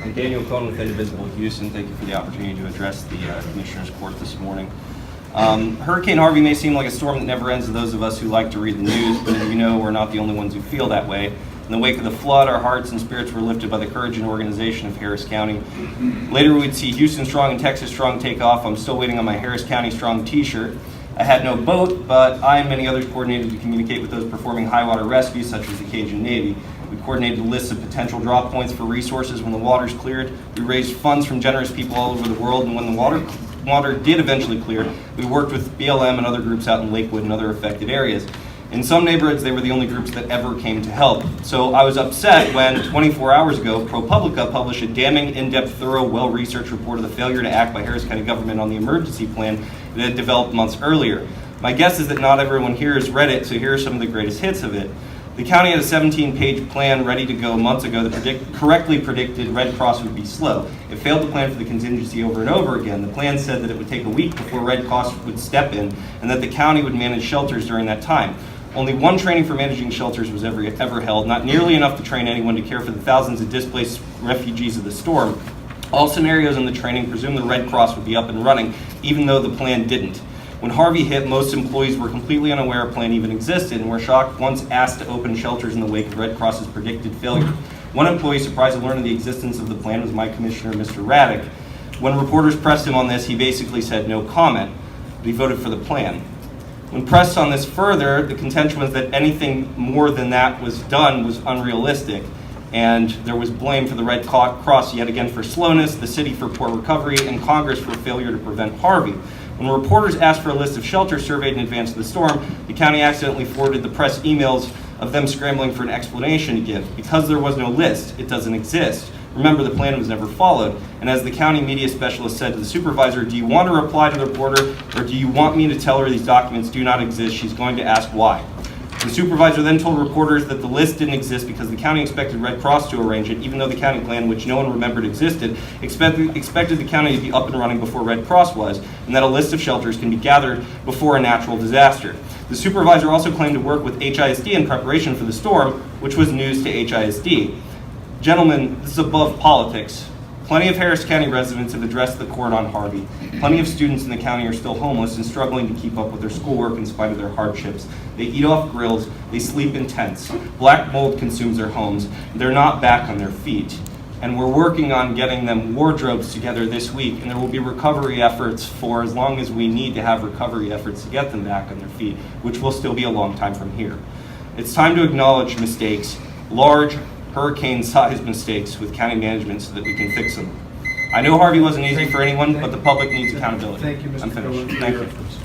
I'm Daniel Cohen with Indivisible Houston. Thank you for the opportunity to address the Commissioner's Court this morning. Hurricane Harvey may seem like a storm that never ends to those of us who like to read the news, but as you know, we're not the only ones who feel that way. In the wake of the flood, our hearts and spirits were lifted by the courage and organization of Harris County. Later, we'd see Houston Strong and Texas Strong take off. I'm still waiting on my Harris County Strong t-shirt. I had no boat, but I and many others coordinated to communicate with those performing high water rescues, such as the Cajun Navy. We coordinated lists of potential drop points for resources when the waters cleared. We raised funds from generous people all over the world, and when the water did eventually clear, we worked with BLM and other groups out in Lakewood and other affected areas. In some neighborhoods, they were the only groups that ever came to help. So I was upset when 24 hours ago, ProPublica published a damning, in-depth, thorough, well-researched report of the failure to act by Harris County government on the emergency plan that had developed months earlier. My guess is that not everyone here has read it, so here are some of the greatest hits of it. The county had a 17-page plan ready to go months ago that correctly predicted Red Cross would be slow. It failed to plan for the contingency over and over again. The plan said that it would take a week before Red Cross would step in and that the county would manage shelters during that time. Only one training for managing shelters was ever held, not nearly enough to train anyone to care for the thousands of displaced refugees of the storm. All scenarios in the training presumed the Red Cross would be up and running, even though the plan didn't. When Harvey hit, most employees were completely unaware a plan even existed and were shocked once asked to open shelters in the wake of Red Cross's predicted failure. One employee surprised to learn of the existence of the plan was my commissioner, Mr. Raddick. When reporters pressed him on this, he basically said no comment, but he voted for the plan. When pressed on this further, the contention was that anything more than that was done was unrealistic, and there was blame for the Red Cross yet again for slowness, the city for poor recovery, and Congress for failure to prevent Harvey. When reporters asked for a list of shelters surveyed in advance of the storm, the county accidentally forwarded the press emails of them scrambling for an explanation to give. Because there was no list, it doesn't exist. Remember, the plan was never followed. And as the county media specialist said to the supervisor, do you want to reply to the reporter, or do you want me to tell her these documents do not exist? She's going to ask why. The supervisor then told reporters that the list didn't exist because the county expected Red Cross to arrange it, even though the county plan, which no one remembered existed, expected the county to be up and running before Red Cross was, and that a list of shelters can be gathered before a natural disaster. The supervisor also claimed to work with HISD in preparation for the storm, which was news to HISD. Gentlemen, this is above politics. Plenty of Harris County residents have addressed the court on Harvey. Plenty of students in the county are still homeless and struggling to keep up with their schoolwork in spite of their hardships. They eat off grills, they sleep in tents. Black mold consumes their homes. They're not back on their feet. And we're working on getting them wardrobes together this week, and there will be recovery efforts for as long as we need to have recovery efforts to get them back on their feet, which will still be a long time from here. It's time to acknowledge mistakes, large, hurricane-sized mistakes with county management so that we can fix them. I know Harvey wasn't easy for anyone, but the public needs accountability. Thank you, Mr. I'm finished. Cohen. Thank you.